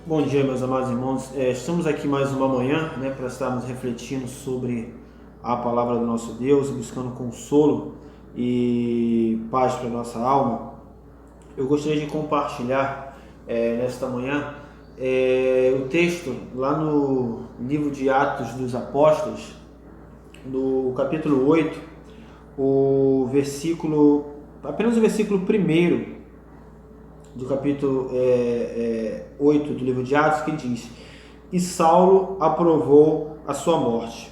Bom dia, meus amados irmãos. Estamos aqui mais uma manhã, para estarmos refletindo sobre a palavra do nosso Deus, buscando consolo e paz para a nossa alma. Eu gostaria de compartilhar nesta manhã o texto lá no livro de Atos dos Apóstolos, no capítulo 8, apenas o versículo 1 do capítulo 8 do livro de Atos, que diz: E Saulo aprovou a sua morte.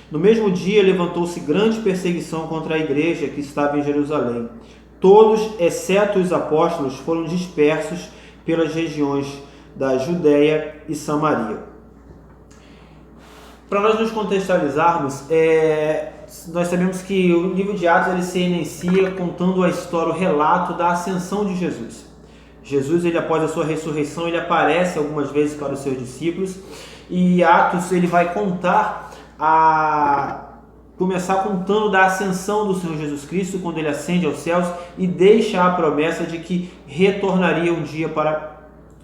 No mesmo dia levantou-se grande perseguição contra a igreja que estava em Jerusalém. Todos, exceto os apóstolos, foram dispersos pelas regiões da Judéia e Samaria. Para nós nos contextualizarmos, nós sabemos que o livro de Atos ele se inicia contando a história, o relato da ascensão de Jesus. Jesus, após a sua ressurreição, ele aparece algumas vezes para os seus discípulos, e Atos ele vai começar contando da ascensão do Senhor Jesus Cristo, quando ele ascende aos céus e deixa a promessa de que retornaria um dia para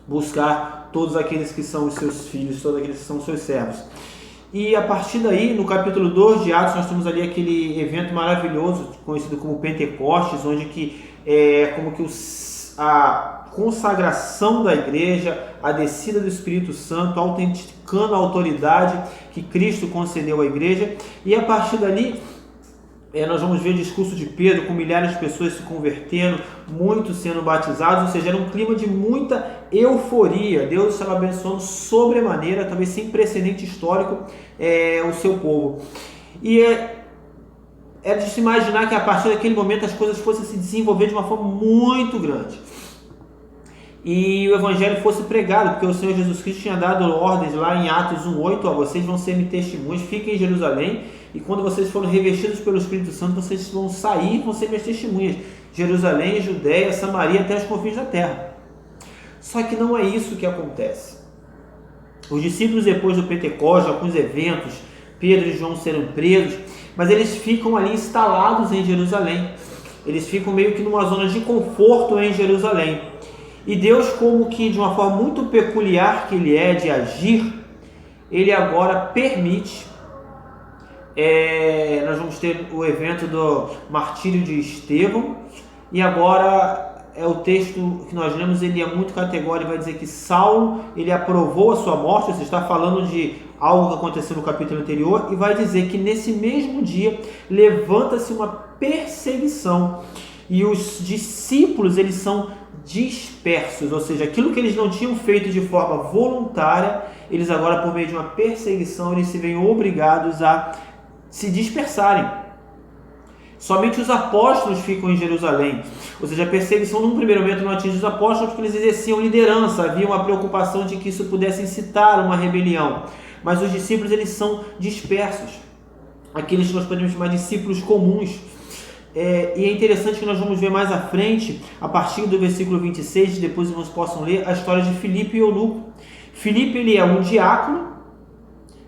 buscar todos aqueles que são os seus filhos, todos aqueles que são os seus servos. E a partir daí, no capítulo 2 de Atos, nós temos ali aquele evento maravilhoso, conhecido como Pentecostes, onde que a consagração da igreja, a descida do Espírito Santo, autenticando a autoridade que Cristo concedeu à igreja. E a partir dali, nós vamos ver o discurso de Pedro, com milhares de pessoas se convertendo, muitos sendo batizados, ou seja, era um clima de muita euforia. Deus estava abençoando sobremaneira, talvez sem precedente histórico, o seu povo. E é de se imaginar que a partir daquele momento as coisas fossem se desenvolver de uma forma muito grande. E o evangelho fosse pregado, porque o Senhor Jesus Cristo tinha dado ordens lá em Atos 1:8, vocês vão ser testemunhas, fiquem em Jerusalém, e quando vocês forem revestidos pelo Espírito Santo, vocês vão sair e vão ser minhas testemunhas, Jerusalém, Judéia, Samaria, até os confins da terra. Só que não é isso que acontece. Os discípulos, depois do Pentecostes, alguns eventos, Pedro e João serão presos, mas eles ficam ali instalados em Jerusalém, eles ficam meio que numa zona de conforto em Jerusalém. E Deus, como que de uma forma muito peculiar que ele de agir, ele agora permite, nós vamos ter o evento do martírio de Estevão, e agora o texto que nós lemos, ele é muito categórico, vai dizer que Saulo, ele aprovou a sua morte, você está falando de algo que aconteceu no capítulo anterior, e vai dizer que nesse mesmo dia levanta-se uma perseguição, e os discípulos, eles são dispersos, ou seja, aquilo que eles não tinham feito de forma voluntária, eles agora, por meio de uma perseguição, eles se veem obrigados a se dispersarem. Somente os apóstolos ficam em Jerusalém, ou seja, a perseguição num primeiro momento não atinge os apóstolos porque eles exerciam liderança, havia uma preocupação de que isso pudesse incitar uma rebelião, mas os discípulos, eles são dispersos, aqueles que nós podemos chamar de discípulos comuns. E é interessante que nós vamos ver mais à frente, a partir do versículo 26, depois os irmãos possam ler a história de Filipe e Eunuco. Filipe, ele é um diácono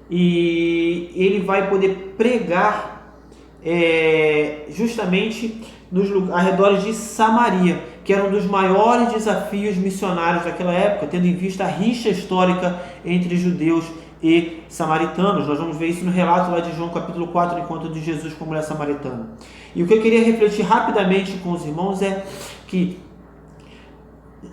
e ele vai poder pregar justamente nos arredores de Samaria, que era um dos maiores desafios missionários daquela época, tendo em vista a rixa histórica entre judeus e samaritanos. Nós vamos ver isso no relato lá de João capítulo 4, no encontro de Jesus com a mulher samaritana. E o que eu queria refletir rapidamente com os irmãos é que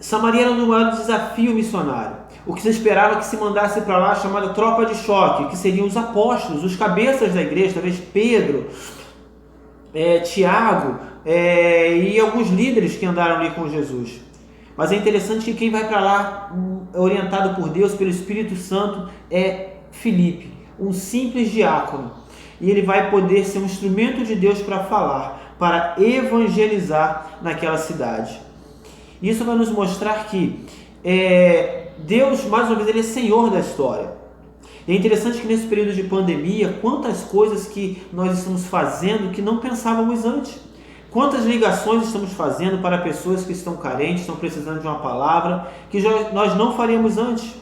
Samaria era o maior desafio missionário. O que se esperava que se mandasse para lá a chamada tropa de choque, que seriam os apóstolos, os cabeças da igreja, talvez Pedro, Tiago e alguns líderes que andaram ali com Jesus. Mas é interessante que quem vai para lá, orientado por Deus, pelo Espírito Santo, é Filipe, um simples diácono. E ele vai poder ser um instrumento de Deus para falar, para evangelizar naquela cidade. Isso vai nos mostrar que Deus, mais uma vez, ele é Senhor da história. E é interessante que nesse período de pandemia, quantas coisas que nós estamos fazendo que não pensávamos antes. Quantas ligações estamos fazendo para pessoas que estão carentes, estão precisando de uma palavra, que nós não faríamos antes.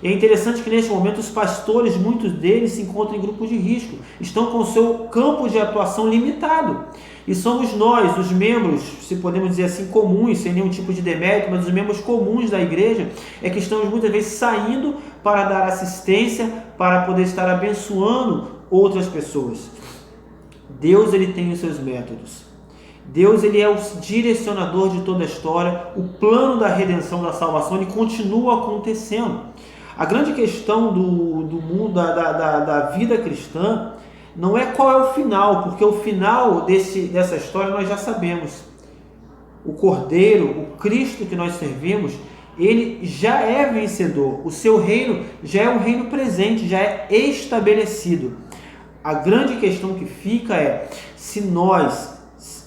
E é interessante que neste momento os pastores, muitos deles se encontram em grupos de risco, estão com o seu campo de atuação limitado. E somos nós, os membros, se podemos dizer assim, comuns, sem nenhum tipo de demérito, mas os membros comuns da igreja, é que estamos muitas vezes saindo para dar assistência, para poder estar abençoando outras pessoas. Deus, ele tem os seus métodos. Deus, ele é o direcionador de toda a história. O plano da redenção, da salvação, ele continua acontecendo. A grande questão do mundo, da vida cristã, não é qual é o final, porque o final dessa história nós já sabemos. O Cordeiro, o Cristo que nós servimos, ele já é vencedor. O seu reino já é um reino presente, já é estabelecido. A grande questão que fica é se nós,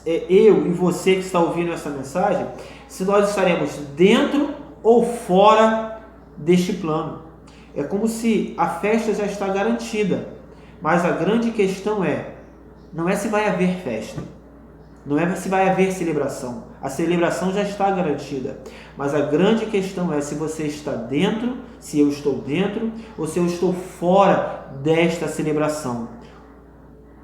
eu e você que está ouvindo essa mensagem, se nós estaremos dentro ou fora deste plano. É como se a festa já está garantida, mas a grande questão não é se vai haver festa, não é se vai haver celebração. A celebração já está garantida, mas a grande questão é se você está dentro, se eu estou dentro, ou se eu estou fora desta celebração.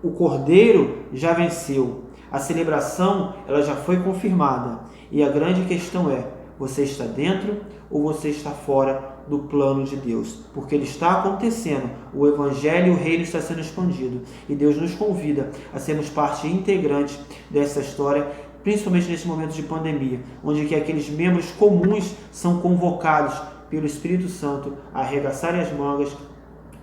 O Cordeiro já venceu, a celebração ela já foi confirmada, e a grande questão é, você está dentro ou você está fora do plano de Deus? Porque ele está acontecendo, o Evangelho e o Reino está sendo expandido, e Deus nos convida a sermos parte integrante dessa história, principalmente nesse momento de pandemia, onde que aqueles membros comuns são convocados pelo Espírito Santo a arregaçarem as mangas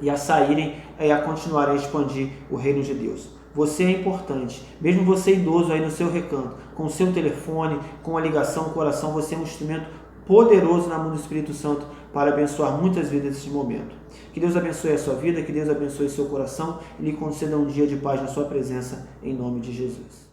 e a saírem e a continuarem a expandir o reino de Deus. Você é importante, mesmo você idoso aí no seu recanto, com o seu telefone, com a ligação, com o coração, você é um instrumento poderoso na mão do Espírito Santo para abençoar muitas vidas nesse momento. Que Deus abençoe a sua vida, que Deus abençoe o seu coração e lhe conceda um dia de paz na sua presença, em nome de Jesus.